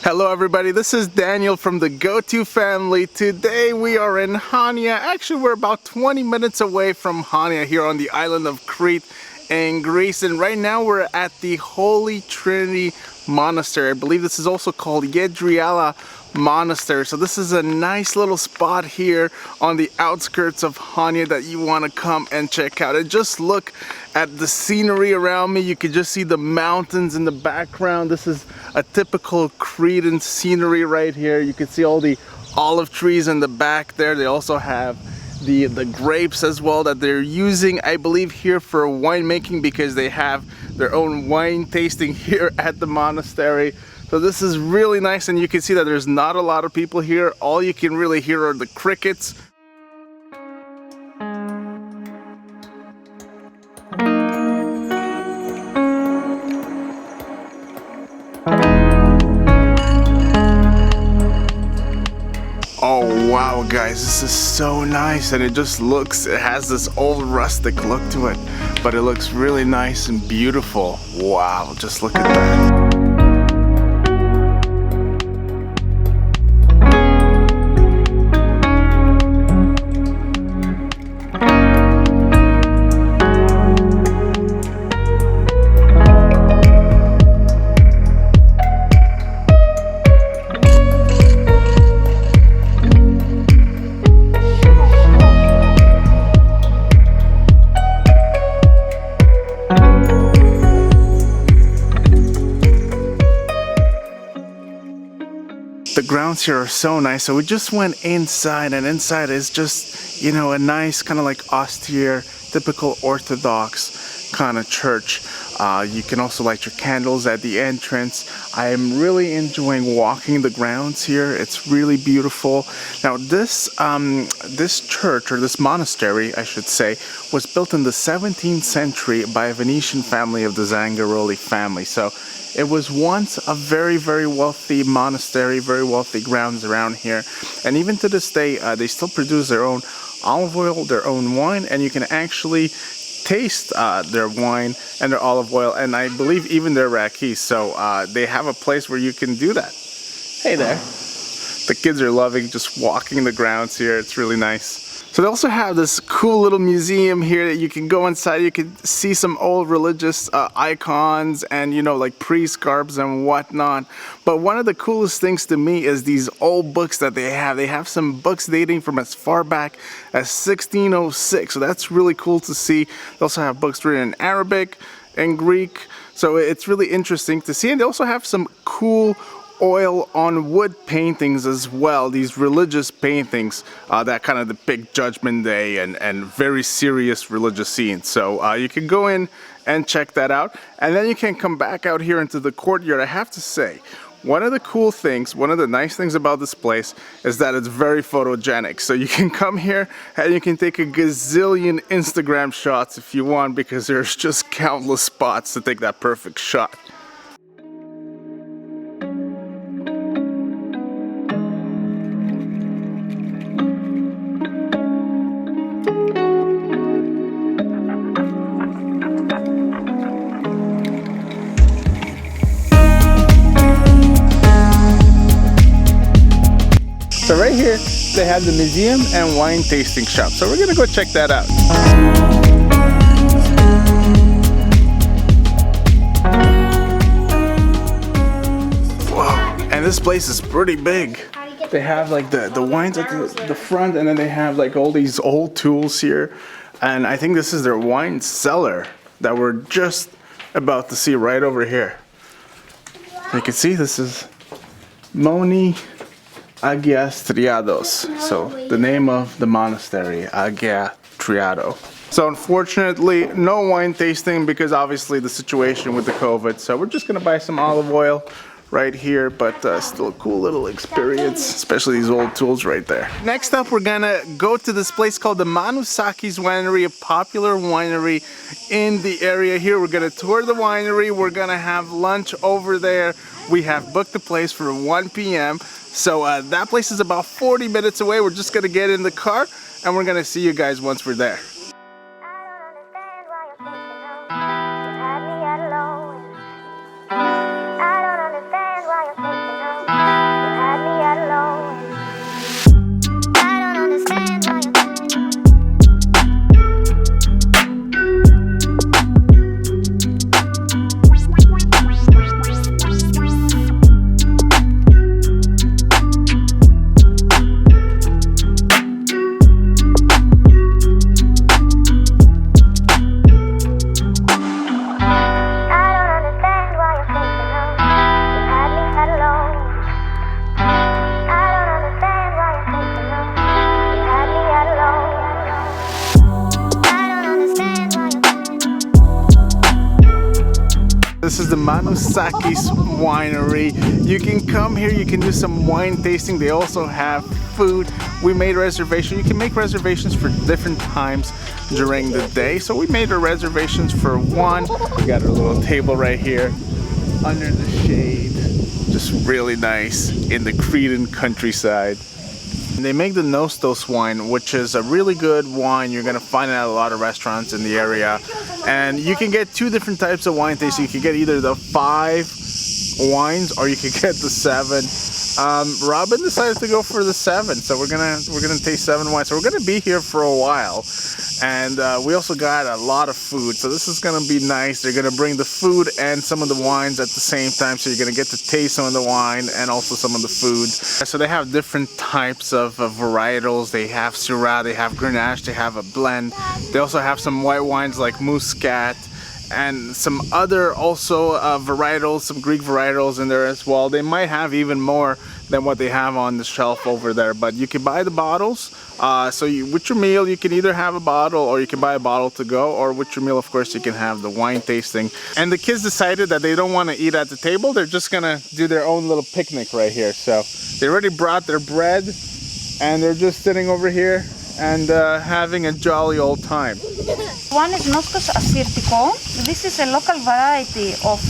Hello everybody, this is Daniel from the Go-To family. Today we are in Chania. Actually, we're about 20 minutes away from Chania here on the island of Crete in Greece. And right now we're at the Holy Trinity Monastery. I believe this is also called Agia Triada Monastery. So this is a nice little spot here on the outskirts of Chania that you want to come and check out. And just look at the scenery around me. You can just see the mountains in the background. This is a typical Cretan scenery right here. You can see all the olive trees in the back there. They also have the grapes as well that they're using, I believe, here for winemaking, because they have their own wine tasting here at the monastery. So this is really nice, and you can see that there's not a lot of people here. All you can really hear are the crickets. Oh wow guys, this is so nice, and it has this old rustic look to it, but it looks really nice and beautiful. Wow, just look at that. The grounds here are so nice, so we just went inside, and inside is just, you know, a nice kind of like austere, typical Orthodox kind of church. You can also light your candles at the entrance. I am really enjoying walking the grounds here. It's really beautiful. Now this church, or this monastery I should say, was built in the 17th century by a Venetian family of the Zangaroli family. So it was once a very, very wealthy monastery, very wealthy grounds around here. And even to this day, they still produce their own olive oil, their own wine, and you can actually taste their wine and their olive oil, and I believe even their raki. So they have a place where you can do that. Hey there. The kids are loving just walking the grounds here. It's really nice. So they also have this cool little museum here that you can go inside. You can see some old religious icons and, you know, like priest garbs and whatnot. But one of the coolest things to me is these old books that they have. They have some books dating from as far back as 1606. So that's really cool to see. They also have books written in Arabic and Greek. So it's really interesting to see. And they also have some cool oil on wood paintings as well, these religious paintings that kind of depict Judgment Day and very serious religious scenes. So you can go in and check that out, and then you can come back out here into the courtyard. I have to say, one of the cool things, one of the nice things about this place is that it's very photogenic. So you can come here and you can take a gazillion Instagram shots if you want, because there's just countless spots to take that perfect shot. So right here, they have the museum and wine tasting shop. So we're gonna go check that out. Whoa, and this place is pretty big. They have like the wines at the front, and then they have like all these old tools here. And I think this is their wine cellar that we're just about to see right over here. You can see this is Moni Agia Triada. So the name of the monastery, Agia Triada. So unfortunately, no wine tasting because obviously the situation with the COVID. So we're just gonna buy some olive oil right here, but still a cool little experience, especially these old tools right there. Next up, we're gonna go to this place called the Manousakis Winery, a popular winery in the area here. We're gonna tour the winery. We're gonna have lunch over there. We have booked the place for 1 p.m. So that place is about 40 minutes away. We're just gonna get in the car and we're gonna see you guys once we're there. This is the Manousakis Winery. You can come here, you can do some wine tasting. They also have food. We made reservations. You can make reservations for different times during the day. So we made our reservations for 1. We got our little table right here under the shade. Just really nice in the Cretan countryside. And they make the Nostos wine, which is a really good wine. You're gonna find it at a lot of restaurants in the area. And you can get 2 different types of wine tasting. You can get either the 5 wines or you can get the 7. Robin decided to go for the 7, so we're gonna taste 7 wines. So we're gonna be here for a while, and we also got a lot of food. So this is gonna be nice. They're gonna bring the food and some of the wines at the same time, so you're gonna get to taste some of the wine and also some of the food. So they have different types of varietals. They have Syrah, they have Grenache, they have a blend. They also have some white wines like Muscat, and some other also varietals, some Greek varietals in there as well. They might have even more than what they have on the shelf over there, but you can buy the bottles. So with your meal, you can either have a bottle or you can buy a bottle to go, or with your meal, of course, you can have the wine tasting. And the kids decided that they don't want to eat at the table. They're just gonna do their own little picnic right here. So they already brought their bread and they're just sitting over here and having a jolly old time. One is Nostos Assyrtiko. This is a local variety of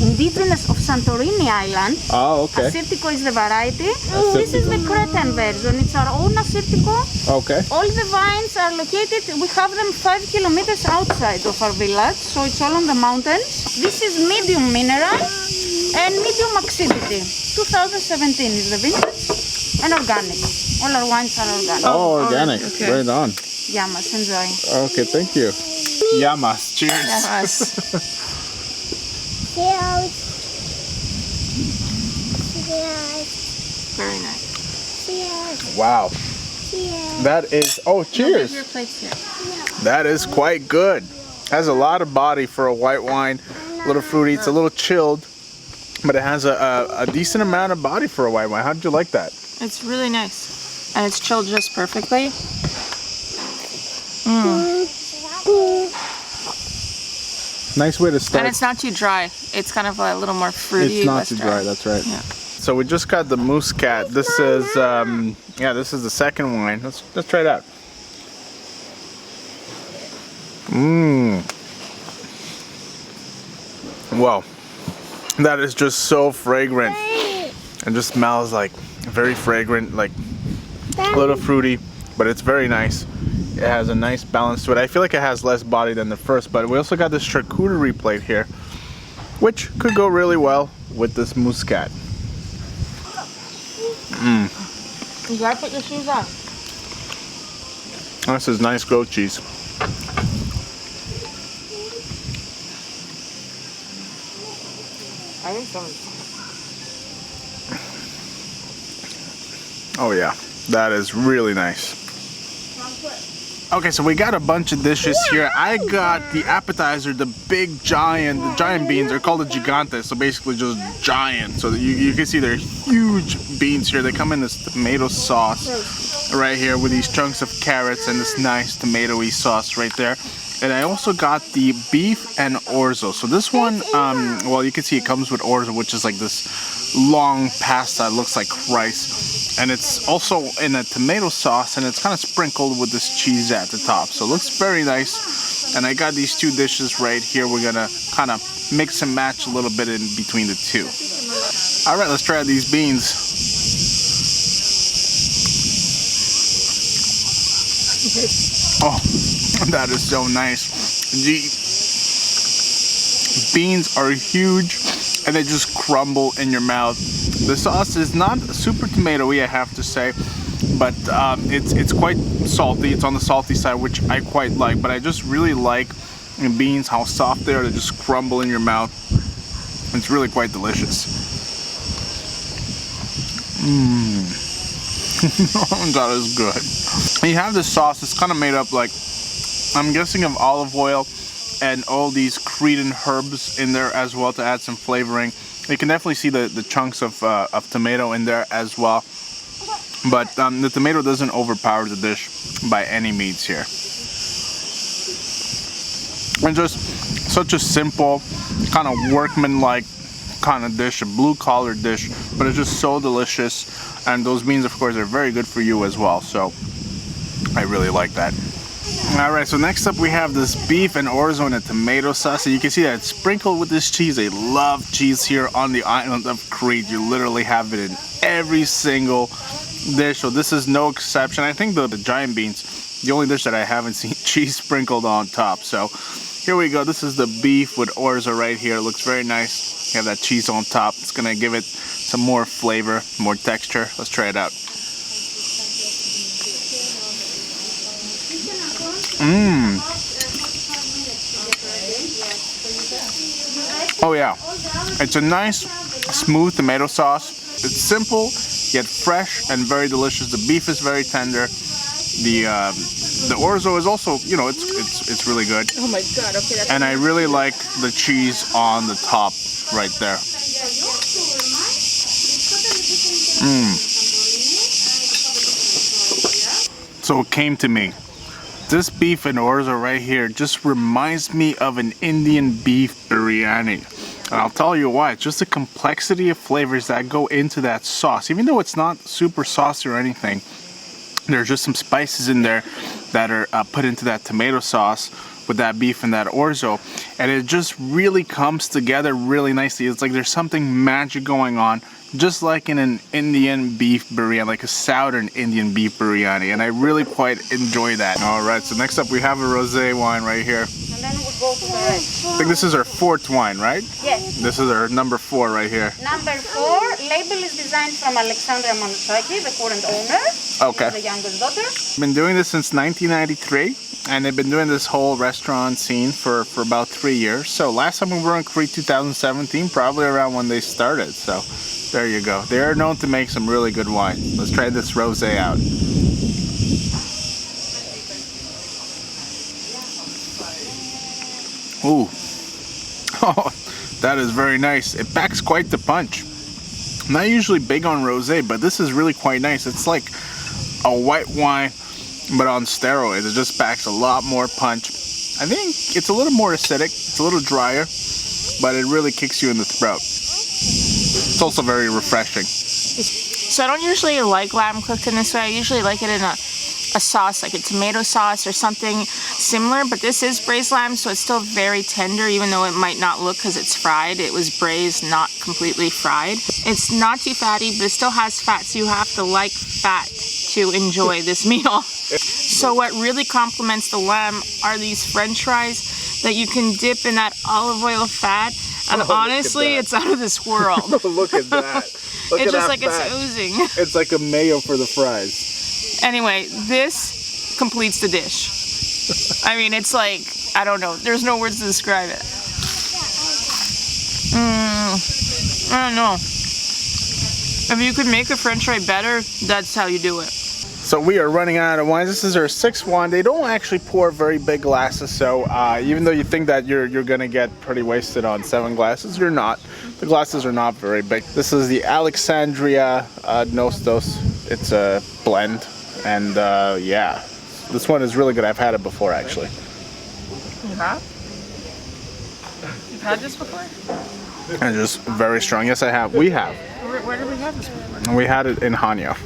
indigenous of Santorini Island. Oh, okay. Assyrtiko is the variety. This is the Cretan version. It's our own Assyrtiko. Okay. All the vines are located, we have them 5 kilometers outside of our village, so it's all on the mountains. This is medium mineral and medium acidity. 2017 is the vintage. And organic. All our wines are organic. Oh, organic. Okay. Right on. Yamas, enjoy. Okay, thank you. Yamas. Cheers. Yamas. Cheers. Very nice. Cheers. Wow. Cheers. That is, oh, cheers. Your plates here. That is quite good. Has a lot of body for a white wine. A little fruity. It's a little chilled, but it has a decent amount of body for a white wine. How did you like that? It's really nice, and it's chilled just perfectly. Nice way to start. And it's not too dry. It's kind of a little more fruity. It's not less too dry. That's right. Yeah. So we just got the Muscat. This is yeah, this is the second wine. Let's try that. Wow, that is just so fragrant. It just smells like very fragrant, like a little fruity, but it's very nice. It has a nice balance to it. I feel like it has less body than the first, but we also got this charcuterie plate here, which could go really well with this Muscat. You gotta put your shoes on. This is nice goat cheese. I think so. Oh yeah, that is really nice. Okay, so we got a bunch of dishes here. I got the appetizer, the giant beans. They're called the gigantes, so basically just giant. So you can see they're huge beans here. They come in this tomato sauce right here with these chunks of carrots and this nice tomatoey sauce right there. And I also got the beef and orzo. So this one, well, you can see it comes with orzo, which is like this long pasta. It looks like rice. And it's also in a tomato sauce, and it's kind of sprinkled with this cheese at the top. So it looks very nice. And I got these 2 dishes right here. We're gonna kind of mix and match a little bit in between the 2. All right, let's try these beans. Oh, that is so nice. The beans are huge and they just crumble in your mouth. The sauce is not super tomatoey, I have to say, but it's quite salty. It's on the salty side, which I quite like, but I just really like beans, how soft they are. They just crumble in your mouth. It's really quite delicious. That is good. You have this sauce. It's kind of made up, like, I'm guessing, of olive oil and all these Cretan herbs in there as well to add some flavoring. You can definitely see the chunks of tomato in there as well. But the tomato doesn't overpower the dish by any means here. And just such a simple kind of workman-like kind of dish, a blue-collar dish, but it's just so delicious. And those beans, of course, are very good for you as well. So I really like that. All right, so next up we have this beef and orzo and a tomato sauce. And you can see that it's sprinkled with this cheese. They love cheese here on the island of Crete. You literally have it in every single dish, so this is no exception. I think the giant beans, the only dish that I haven't seen cheese sprinkled on top. So here we go. This is the beef with orzo right here. It looks very nice. You have that cheese on top. It's gonna give it some more flavor, more texture. Let's try it out. Oh yeah, it's a nice smooth tomato sauce. It's simple yet fresh and very delicious. The beef is very tender. The orzo is also, you know, it's really good. Oh my god, okay, that's and I really like the cheese on the top right there. So it came to me. This beef and orzo right here just reminds me of an Indian beef biryani. And I'll tell you why. It's just the complexity of flavors that go into that sauce. Even though it's not super saucy or anything, there's just some spices in there that are put into that tomato sauce with that beef and that orzo. And it just really comes together really nicely. It's like there's something magic going on, just like in an Indian beef biryani, like a southern Indian beef biryani. And I really quite enjoy that. All right, so next up we have a rosé wine right here. And then we go to the rest. I think this is our 4th wine, right? Yes. This is our number 4 right here. Number 4, label is designed from Alexandra Manusaki, the current owner. Okay. The youngest daughter. I've been doing this since 1993, and they've been doing this whole restaurant scene for about 3 years. So last time we were in Crete, 2017, probably around when they started. So there you go. They are known to make some really good wine. Let's try this rosé out. Ooh. Oh, that is very nice. It packs quite the punch. I'm not usually big on rosé, but this is really quite nice. It's like a white wine, but on steroids. It just packs a lot more punch. I think it's a little more acidic. It's a little drier, but it really kicks you in the throat. It's also very refreshing. So I don't usually like lamb cooked in this way. I usually like it in a sauce, like a tomato sauce or something similar, but this is braised lamb, so it's still very tender, even though it might not look because it's fried. It was braised, not completely fried. It's not too fatty, but it still has fat, so you have to like fat to enjoy this meal. So what really complements the lamb are these french fries that you can dip in that olive oil fat, and honestly, it's out of this world. Look at that. Look it's at just that like fat. It's oozing. It's like a mayo for the fries. Anyway, this completes the dish. I mean, it's like, I don't know. There's no words to describe it. I don't know. If you could make a french fry better, that's how you do it. So we are running out of wines. This is our 6th one. They don't actually pour very big glasses, so even though you think that you're gonna get pretty wasted on 7 glasses, you're not. The glasses are not very big. This is the Alexandria Nostos. It's a blend, and yeah, this one is really good. I've had it before, actually. You have? You've had this before? And just very strong. Yes, I have. We have. Where did we have this before? We had it in Chania.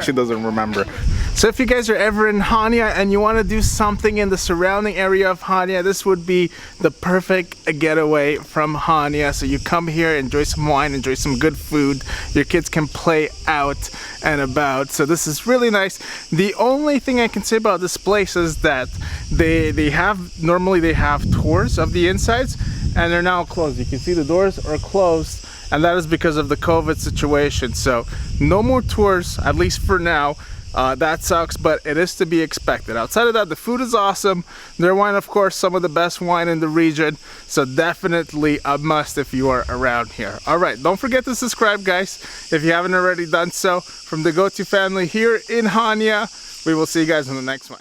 She doesn't remember. So if you guys are ever in Chania and you want to do something in the surrounding area of Chania, this would be the perfect getaway from Chania. So you come here, enjoy some wine, enjoy some good food. Your kids can play out and about. So this is really nice. The only thing I can say about this place is that they have tours of the insides, and they're now closed. You can see the doors are closed, and that is because of the COVID situation. So no more tours, at least for now. That sucks, but it is to be expected. Outside of that, the food is awesome. Their wine, of course, some of the best wine in the region. So definitely a must if you are around here. All right, don't forget to subscribe, guys, if you haven't already done so. From the Go-To family here in Chania, we will see you guys in the next one.